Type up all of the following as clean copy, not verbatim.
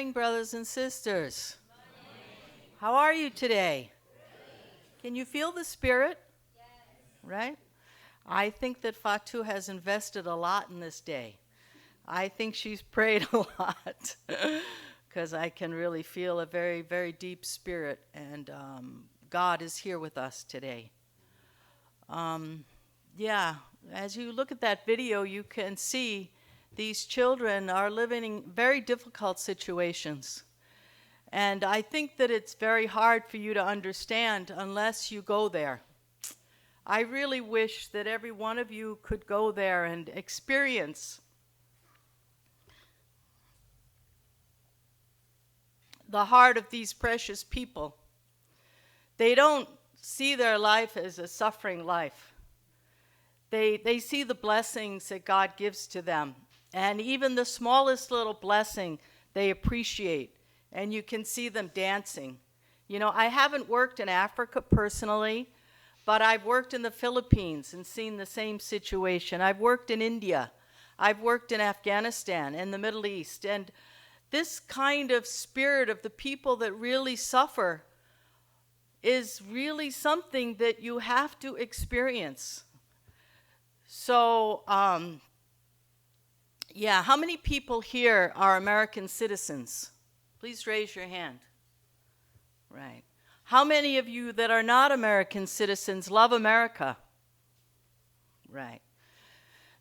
morning, brothers and sisters. How are you today? Can you feel the Spirit? Yes. Right? I think that Fatu has invested a lot in this day. I think she's prayed a lot because I can really feel a very, very deep spirit, and God is here with us today. Yeah, as you look at that video, you can see these children are living in very difficult situations. And I think that it's very hard for you to understand unless you go there. I really wish that every one of you could go there and experience the heart of these precious people. They don't see their life as a suffering life. They see the blessings that God gives to them. And even the smallest little blessing, they appreciate. And you can see them dancing. You know, I haven't worked in Africa personally, but I've worked in the Philippines and seen the same situation. I've worked in India. I've worked in Afghanistan and the Middle East. And this kind of spirit of the people that really suffer is really something that you have to experience. So, yeah, how many people here are American citizens? Please raise your hand. Right. How many of you that are not American citizens love America? Right.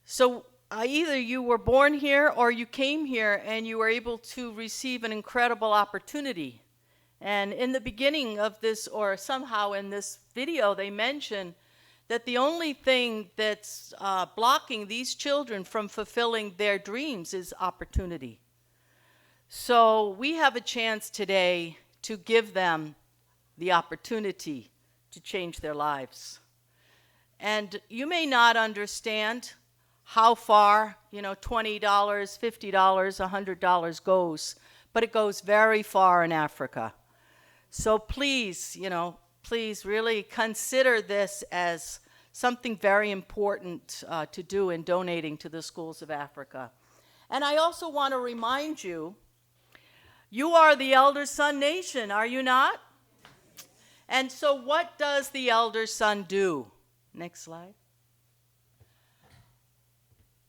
So either you were born here or you came here and you were able to receive an incredible opportunity. And in the beginning of this, or somehow in this video, they mention that the only thing that's blocking these children from fulfilling their dreams is opportunity. So we have a chance today to give them the opportunity to change their lives. And you may not understand how far, $20, $50, $100 goes, but it goes very far in Africa. So please, please really consider this as something very important to do in donating to the schools of Africa. And I also want to remind you, you are the Elder Son Nation, are you not? And so what does the Elder Son do? Next slide.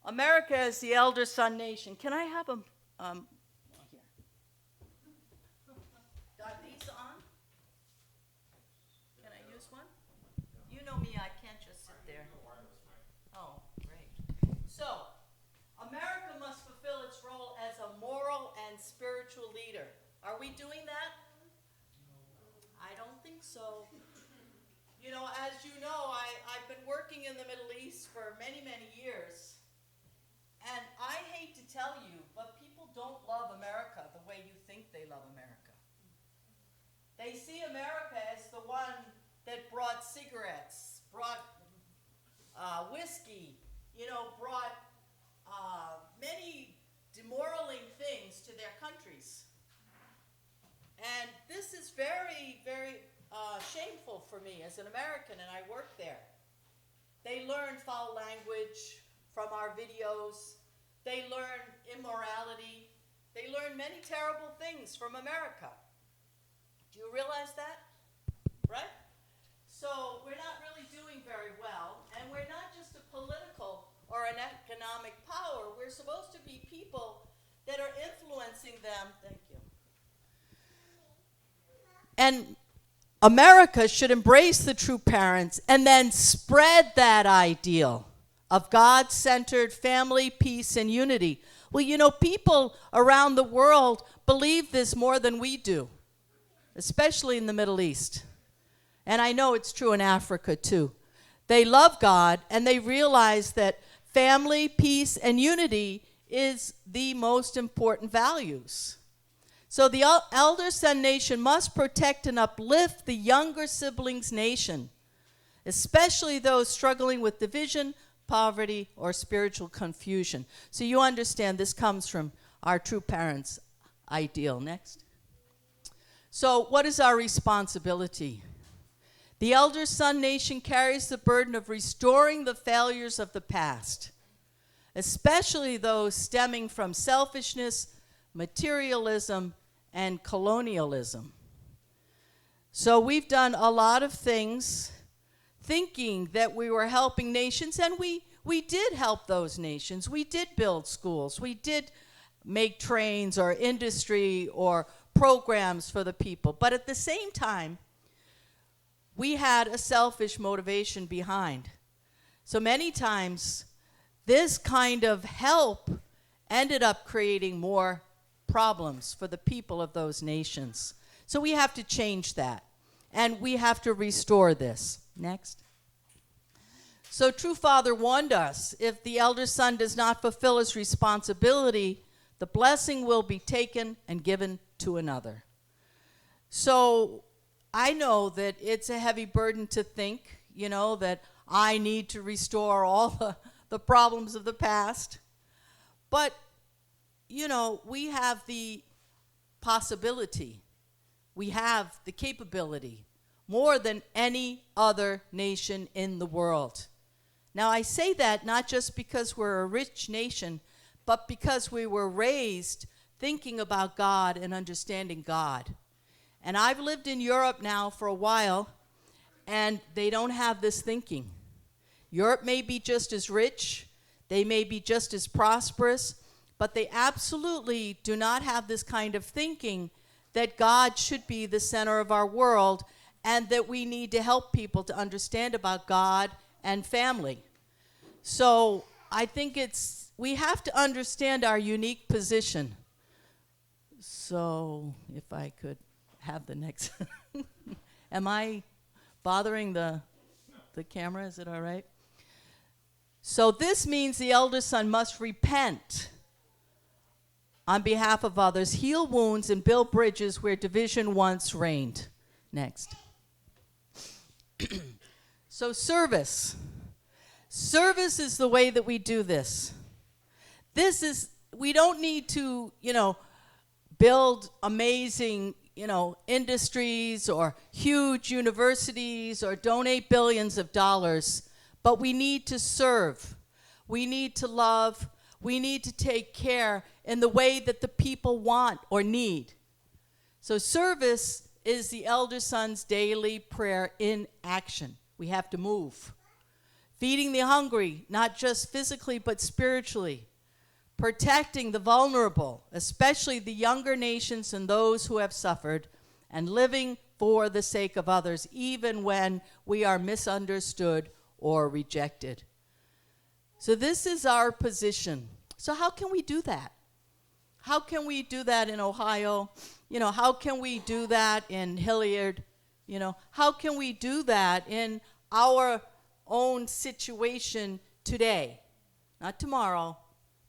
America is the Elder Son Nation. Can I have them? Here. Got these on? Can I use one? You know me, I can't just sit there. Oh, great. So, America must fulfill its role as a moral and spiritual leader. Are we doing that? I don't think so. As you know, I've been working in the Middle East for many, many years. And I hate to tell you, but people don't love America the way you think they love America. They see America as the one that brought cigarettes, brought whiskey, brought many demoralizing things to their countries. And this is very, very shameful for me as an American, and I work there. They learn foul language from our videos. They learn immorality. They learn many terrible things from America. Do you realize that? Right? So we're not really doing very well, and we're not just a political or an economic power. We're supposed to be people that are influencing them. Thank you. And America should embrace the true parents and then spread that ideal of God-centered family, peace, and unity. Well, people around the world believe this more than we do, especially in the Middle East. And I know it's true in Africa, too. They love God, and they realize that family, peace, and unity is the most important values. So the Elder Son Nation must protect and uplift the younger siblings' nation, especially those struggling with division, poverty, or spiritual confusion. So you understand this comes from our true parents' ideal. Next. So what is our responsibility? The Elder Son Nation carries the burden of restoring the failures of the past, especially those stemming from selfishness, materialism, and colonialism. So we've done a lot of things thinking that we were helping nations, and we did help those nations. We did build schools. We did make trains or industry or programs for the people. But at the same time, we had a selfish motivation behind. So many times, this kind of help ended up creating more problems for the people of those nations. So we have to change that, and we have to restore this. Next. So True Father warned us, if the elder son does not fulfill his responsibility, the blessing will be taken and given to another. So I know that it's a heavy burden to think, that I need to restore all the problems of the past. But, we have the possibility. We have the capability more than any other nation in the world. Now, I say that not just because we're a rich nation, but because we were raised thinking about God and understanding God. And I've lived in Europe now for a while, and they don't have this thinking. Europe may be just as rich, they may be just as prosperous, but they absolutely do not have this kind of thinking that God should be the center of our world and that we need to help people to understand about God and family. So I think we have to understand our unique position. So if I could have the next. Am I bothering the camera? Is it all right? So this means the elder son must repent on behalf of others, heal wounds, and build bridges where division once reigned. Next. So service. Service is the way that we do this. We don't need to, build amazing, industries or huge universities or donate billions of dollars, but we need to serve. We need to love. We need to take care in the way that the people want or need. So service is the elder son's daily prayer in action. We have to move. Feeding the hungry, not just physically but spiritually. Protecting the vulnerable, especially the younger nations and those who have suffered, and living for the sake of others, even when we are misunderstood or rejected. So this is our position. So how can we do that? How can we do that in Ohio? How can we do that in Hilliard? How can we do that in our own situation today? Not tomorrow,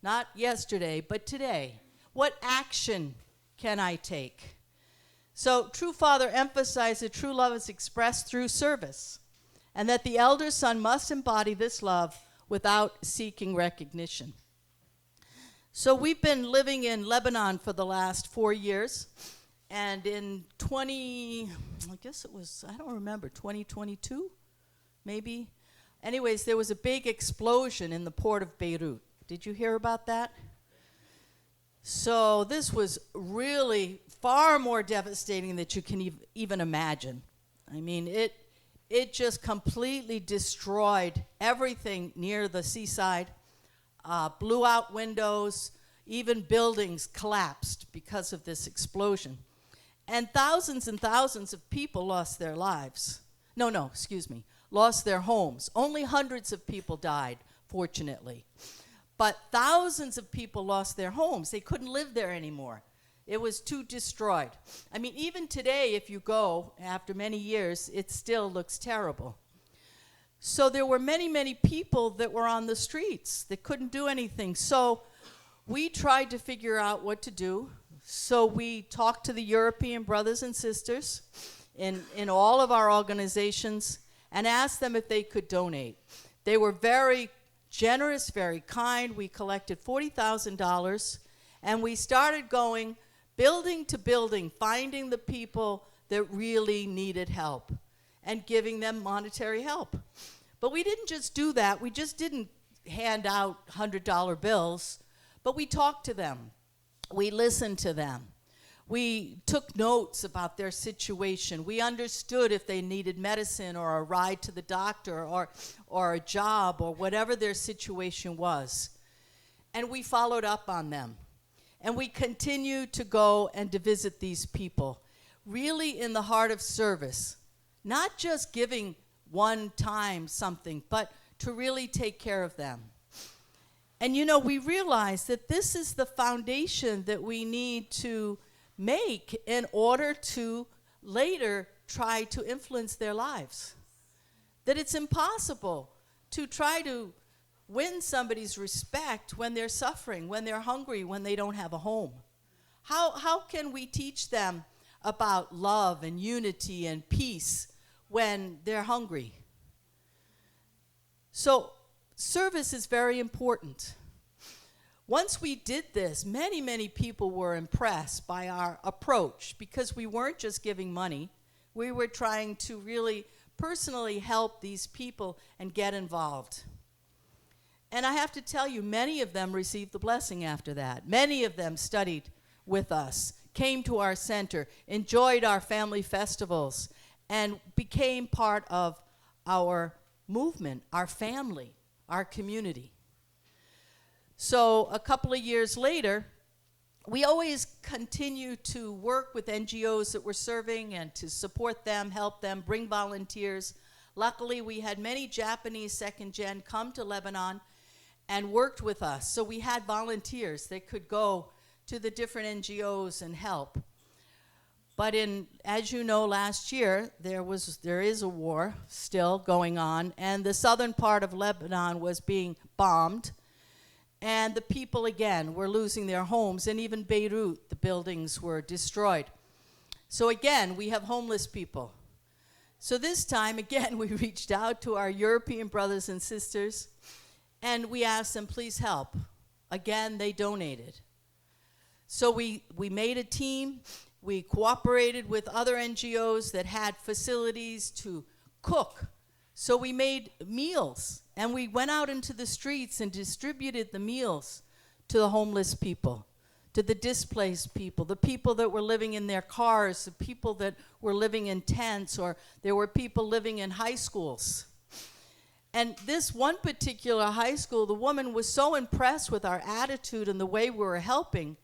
not yesterday, but today. What action can I take? So True Father emphasized that true love is expressed through service, and that the elder son must embody this love without seeking recognition. So we've been living in Lebanon for the last 4 years, and in 2022, maybe? Anyways, there was a big explosion in the port of Beirut. Did you hear about that? So this was really far more devastating than you can even imagine. I mean, it just completely destroyed everything near the seaside, blew out windows, even buildings collapsed because of this explosion. And thousands of people lost their lives. Lost their homes. Only hundreds of people died, fortunately. But thousands of people lost their homes. They couldn't live there anymore. It was too destroyed. I mean, even today, if you go, after many years, it still looks terrible. So there were many people that were on the streets that couldn't do anything. So we tried to figure out what to do. So we talked to the European brothers and sisters in all of our organizations and asked them if they could donate. They were very generous, very kind. We collected $40,000, and we started going building to building, finding the people that really needed help and giving them monetary help. But we didn't just do that. We just didn't hand out $100 bills, but we talked to them. We listened to them. We took notes about their situation. We understood if they needed medicine or a ride to the doctor or a job or whatever their situation was. And we followed up on them. And we continued to go and to visit these people, really in the heart of service, not just giving one time something, but to really take care of them. And you know, we realized that this is the foundation that we need to make in order to later try to influence their lives. That it's impossible to try to win somebody's respect when they're suffering, when they're hungry, when they don't have a home. How can we teach them about love and unity and peace when they're hungry? So service is very important. Once we did this, many, many people were impressed by our approach because we weren't just giving money. We were trying to really personally help these people and get involved. And I have to tell you, many of them received the blessing after that. Many of them studied with us, came to our center, enjoyed our family festivals, and became part of our movement, our family, our community. So a couple of years later, we always continue to work with NGOs that we're serving and to support them, help them, bring volunteers. Luckily, we had many Japanese second gen come to Lebanon and worked with us. So we had volunteers that could go to the different NGOs and help. But as you know, last year, there is a war still going on, and the southern part of Lebanon was being bombed. And the people, again, were losing their homes. And even Beirut, the buildings were destroyed. So again, we have homeless people. So this time, again, we reached out to our European brothers and sisters. And we asked them, please help. Again, they donated. So we made a team. We cooperated with other NGOs that had facilities to cook. So we made meals, and we went out into the streets and distributed the meals to the homeless people, to the displaced people, the people that were living in their cars, the people that were living in tents, or there were people living in high schools. And this one particular high school, the woman was so impressed with our attitude and the way we were helping,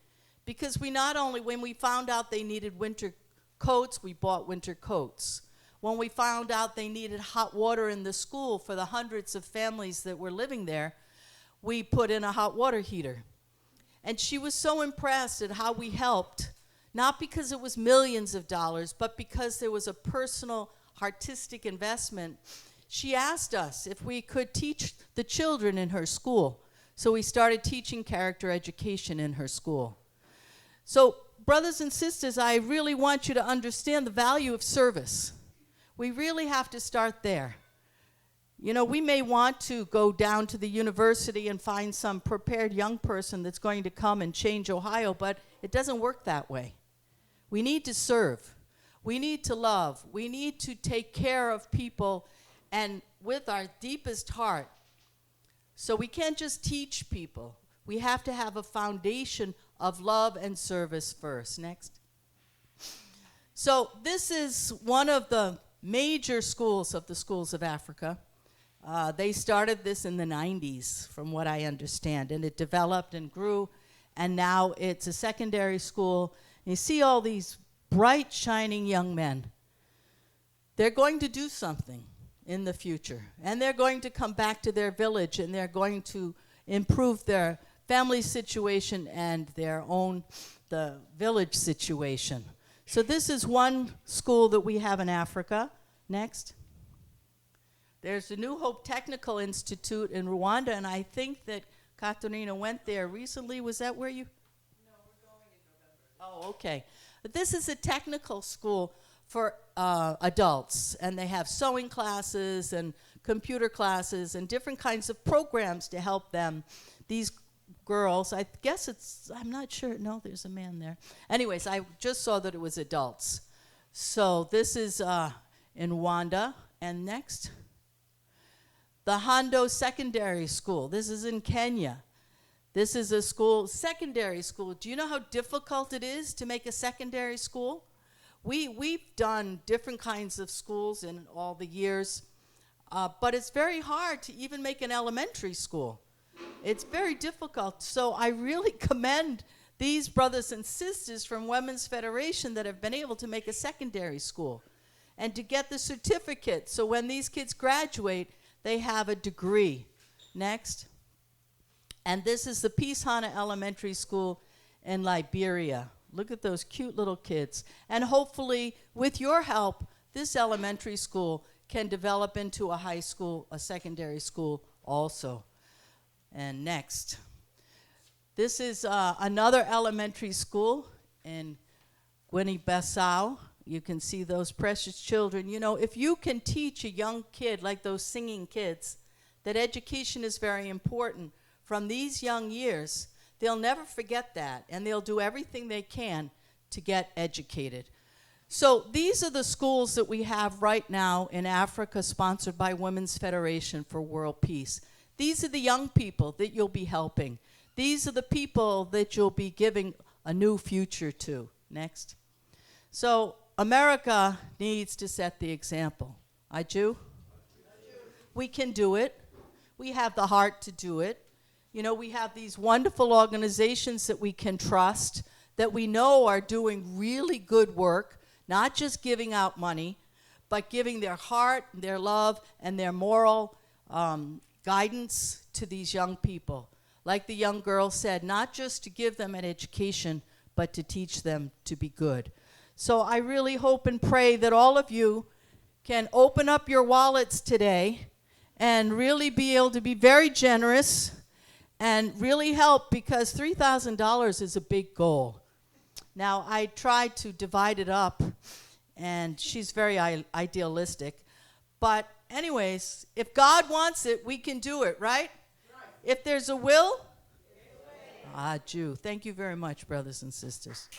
because we not only, when we found out they needed winter coats, we bought winter coats. When we found out they needed hot water in the school for the hundreds of families that were living there, we put in a hot water heater. And she was so impressed at how we helped, not because it was millions of dollars, but because there was a personal, artistic investment. She asked us if we could teach the children in her school. So we started teaching character education in her school. So, brothers and sisters, I really want you to understand the value of service. We really have to start there. You know, we may want to go down to the university and find some prepared young person that's going to come and change Ohio, but it doesn't work that way. We need to serve. We need to love. We need to take care of people and with our deepest heart. So we can't just teach people. We have to have a foundation of love and service first. Next. So this is one of the major schools of the Schools of Africa. They started this in the 90s, from what I understand, and it developed and grew, and now it's a secondary school. And you see all these bright, shining young men. They're going to do something in the future, and they're going to come back to their village, and they're going to improve their family situation and the village situation. So this is one school that we have in Africa. Next. There's the New Hope Technical Institute in Rwanda, and I think that Katarina went there recently. Was that where you? No, we're going in November. Oh, okay. But this is a technical school for adults, and they have sewing classes and computer classes and different kinds of programs to help them. These girls, I guess I'm not sure. No, there's a man there. Anyways, I just saw that it was adults. So this is in Rwanda. And next, the Hondo Secondary School. This is in Kenya. This is a school, secondary school. Do you know how difficult it is to make a secondary school? We've done different kinds of schools in all the years, but it's very hard to even make an elementary school. It's very difficult. So I really commend these brothers and sisters from Women's Federation that have been able to make a secondary school and to get the certificate. So when these kids graduate, they have a degree. Next. And this is the Peace Hana Elementary School in Liberia. Look at those cute little kids. And hopefully, with your help, this elementary school can develop into a high school, a secondary school also. And next. This is another elementary school in Guinea-Bissau. You can see those precious children. You know, if you can teach a young kid, like those singing kids, that education is very important from these young years, they'll never forget that, and they'll do everything they can to get educated. So these are the schools that we have right now in Africa, sponsored by Women's Federation for World Peace. These are the young people that you'll be helping. These are the people that you'll be giving a new future to. Next. So America needs to set the example. I do? We can do it. We have the heart to do it. You know, we have these wonderful organizations that we can trust, that we know are doing really good work, not just giving out money, but giving their heart, their love, and their moral guidance to these young people. Like the young girl said, not just to give them an education, but to teach them to be good. So I really hope and pray that all of you can open up your wallets today and really be able to be very generous and really help, because $3,000 is a big goal. Now, I tried to divide it up, and she's very idealistic. But anyways, if God wants it, we can do it, right? If there's a will, Jew. Thank you very much, brothers and sisters.